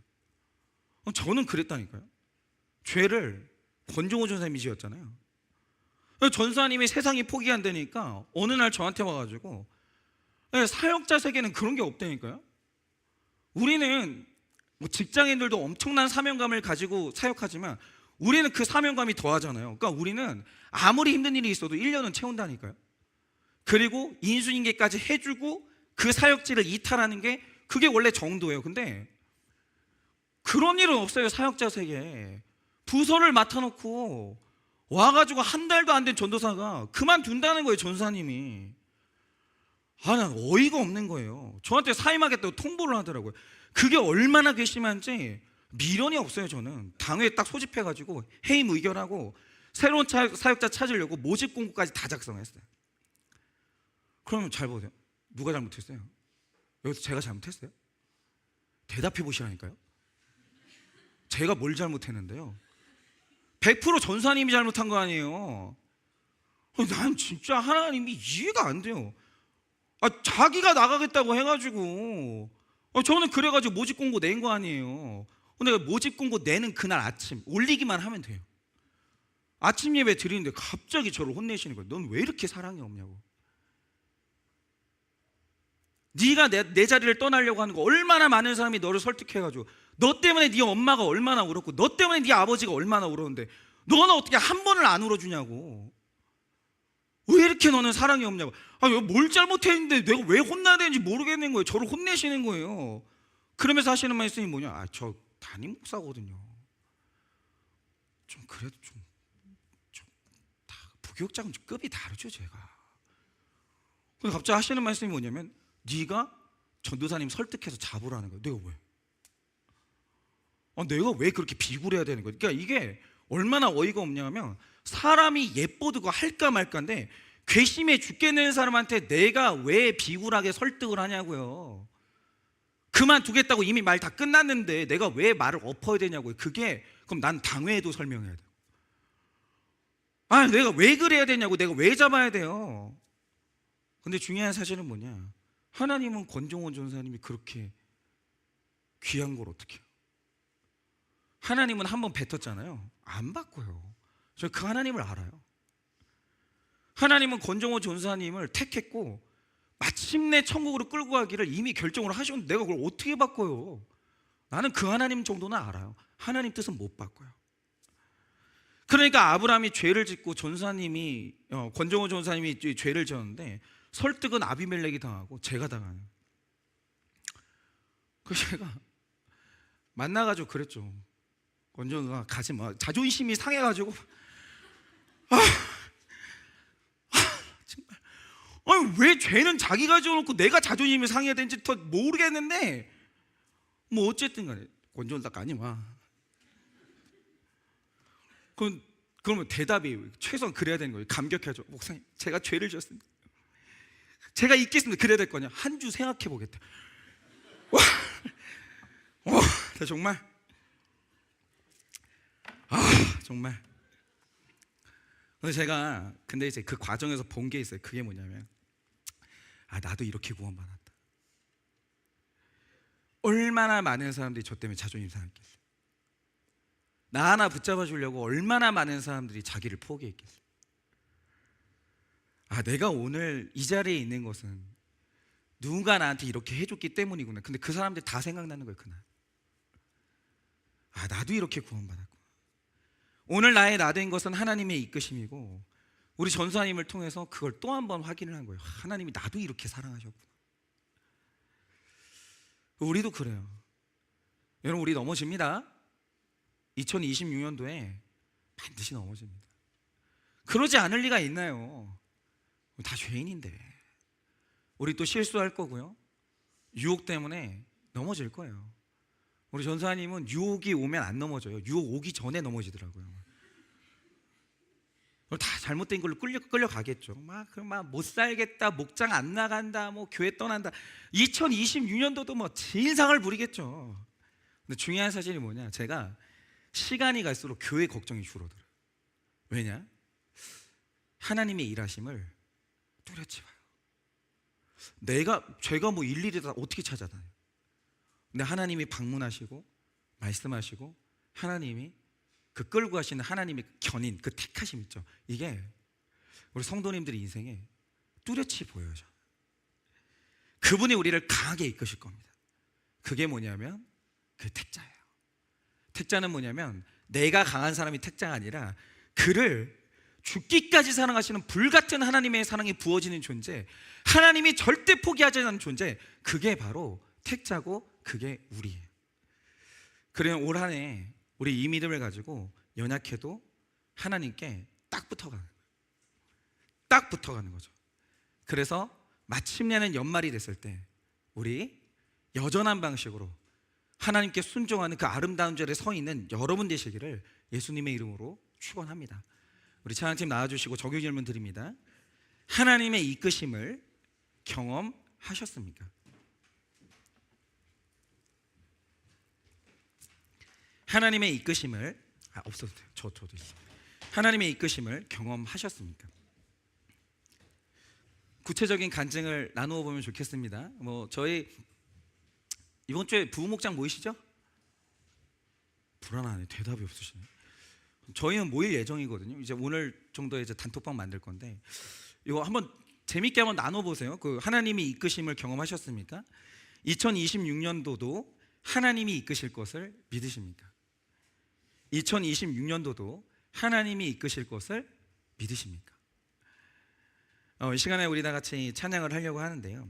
저는 그랬다니까요. 죄를 권종호 전사님이 지었잖아요. 전사님이 세상이 포기한다니까 어느 날 저한테 와가지고, 사역자 세계는 그런 게 없다니까요. 우리는 뭐 직장인들도 엄청난 사명감을 가지고 사역하지만 우리는 그 사명감이 더하잖아요. 그러니까 우리는 아무리 힘든 일이 있어도 1년은 채운다니까요. 그리고 인수인계까지 해주고 그 사역지를 이탈하는 게 그게 원래 정도예요. 근데 그런 일은 없어요. 사역자 세계에 부서를 맡아놓고 와가지고 한 달도 안 된 전도사가 그만둔다는 거예요. 전사님이. 난 어이가 없는 거예요. 저한테 사임하겠다고 통보를 하더라고요. 그게 얼마나 괘씸한지 미련이 없어요. 저는 당회에 딱 소집해가지고 해임 의결하고 새로운 사역자 찾으려고 모집 공고까지 다 작성했어요. 그러면 잘 보세요. 누가 잘못했어요? 여기서 제가 잘못했어요? 대답해 보시라니까요. 제가 뭘 잘못했는데요? 100% 전사님이 잘못한 거 아니에요. 난 진짜 하나님이 이해가 안 돼요. 자기가 나가겠다고 해가지고 저는 그래가지고 모집 공고 낸 거 아니에요. 근데 모집 공고 내는 그날 아침 올리기만 하면 돼요. 아침 예배 드리는데 갑자기 저를 혼내시는 거예요. 넌 왜 이렇게 사랑이 없냐고. 네가 내 자리를 떠나려고 하는 거, 얼마나 많은 사람이 너를 설득해가지고 너 때문에 네 엄마가 얼마나 울었고 너 때문에 네 아버지가 얼마나 울었는데 너는 어떻게 한 번을 안 울어주냐고. 왜 이렇게 너는 사랑이 없냐고. 뭘 잘못했는데 내가 왜 혼나야 되는지 모르겠는 거예요. 저를 혼내시는 거예요. 그러면서 하시는 말씀이 뭐냐? 저 담임 목사거든요. 좀 그래도 좀 다 부교육장은 좀 급이 다르죠, 제가. 근데 갑자기 하시는 말씀이 뭐냐면, 네가 전도사님 설득해서 잡으라는 거예요. 내가 왜? 내가 왜 그렇게 비굴해야 되는 거예요? 그러니까 이게 얼마나 어이가 없냐면, 사람이 예뻐두고 할까 말까인데 괘씸해 죽겠는 사람한테 내가 왜 비굴하게 설득을 하냐고요. 그만두겠다고 이미 말 다 끝났는데 내가 왜 말을 엎어야 되냐고요. 그게 그럼 난 당회에도 설명해야 돼요. 내가 왜 그래야 되냐고. 내가 왜 잡아야 돼요. 근데 중요한 사실은 뭐냐, 하나님은 권정원 전사님이 그렇게 귀한 걸 어떻게 해요? 하나님은 한번 뱉었잖아요. 안 바꿔요. 저 그 하나님을 알아요. 하나님은 권정호 전사님을 택했고 마침내 천국으로 끌고 가기를 이미 결정을 하셨는데 내가 그걸 어떻게 바꿔요? 나는 그 하나님 정도는 알아요. 하나님 뜻은 못 바꿔요. 그러니까 아브라함이 죄를 짓고 전사님이 권정호 전사님이 죄를 지었는데 설득은 아비멜렉이 당하고 제가 당하는. 그래서 제가 만나가지고 그랬죠. 권정호가 가지 마. 자존심이 상해가지고 정말 아니, 왜 죄는 자기가 지어놓고 내가 자존심이 상해야 되는지 더 모르겠는데 뭐 어쨌든 간에 권정호 가지 마. 그러면 대답이 최소한 그래야 되는 거예요. 감격해야죠. 목사님, 제가 죄를 지었습니다. 제가 있겠습니다. 그래야 될 거냐? 한 주 생각해 보겠다. 와, 정말, 정말. 근데 이제 그 과정에서 본 게 있어요. 그게 뭐냐면, 나도 이렇게 구원받았다. 얼마나 많은 사람들이 저 때문에 자존심 상했겠어요. 나 하나 붙잡아 주려고 얼마나 많은 사람들이 자기를 포기했겠어요. 내가 오늘 이 자리에 있는 것은 누군가 나한테 이렇게 해줬기 때문이구나. 근데 그 사람들이 다 생각나는 거예요. 그날 나도 이렇게 구원받았구나. 오늘 나의 나된 것은 하나님의 이끄심이고 우리 전사님을 통해서 그걸 또 한 번 확인을 한 거예요. 하나님이 나도 이렇게 사랑하셨구나. 우리도 그래요. 여러분, 우리 넘어집니다. 2026년도에 반드시 넘어집니다. 그러지 않을 리가 있나요? 다 죄인인데. 우리 또 실수할 거고요. 유혹 때문에 넘어질 거예요. 우리 전사님은 유혹이 오면 안 넘어져요. 유혹 오기 전에 넘어지더라고요. 다 잘못된 걸로 끌려가겠죠. 막 못 살겠다, 목장 안 나간다, 뭐 교회 떠난다. 2026년도도 뭐 진상을 부리겠죠. 근데 중요한 사실이 뭐냐? 제가 시간이 갈수록 교회 걱정이 줄어들어요. 왜냐? 하나님의 일하심을 뚜렷이 봐요. 제가 뭐 일일이 다 어떻게 찾아다녀요? 근데 하나님이 방문하시고 말씀하시고 하나님이 그 끌고 가시는 하나님의 견인, 그 택하심 있죠. 이게 우리 성도님들의 인생에 뚜렷이 보여요. 그분이 우리를 강하게 이끄실 겁니다. 그게 뭐냐면 그 택자예요. 택자는 뭐냐면 내가 강한 사람이 택자가 아니라 그를 죽기까지 사랑하시는 불같은 하나님의 사랑이 부어지는 존재, 하나님이 절대 포기하지 않는 존재, 그게 바로 택자고 그게 우리예요. 그래서 올 한 해 우리 이 믿음을 가지고 연약해도 하나님께 딱 붙어가는 거예요. 딱 붙어가는 거죠. 그래서 마침내는 연말이 됐을 때 우리 여전한 방식으로 하나님께 순종하는 그 아름다운 자리에 서 있는 여러분 되시기를 예수님의 이름으로 축원합니다. 우리 찬양팀 나와주시고 적용 질문 드립니다. 하나님의 이끄심을 경험하셨습니까? 하나님의 이끄심을 없어도 돼요. 저도 있어요. 하나님의 이끄심을 경험하셨습니까? 구체적인 간증을 나누어 보면 좋겠습니다. 저희 이번 주에 부목장 모이시죠? 불안하네. 대답이 없으시네. 저희는 모일 예정이거든요. 이제 오늘 정도에 이제 단톡방 만들 건데 이거 한번 재밌게 한번 나눠 보세요. 그 하나님이 이끄심을 경험하셨습니까? 2026년도도 하나님이 이끄실 것을 믿으십니까? 2026년도도 하나님이 이끄실 것을 믿으십니까? 이 시간에 우리 다 같이 찬양을 하려고 하는데요.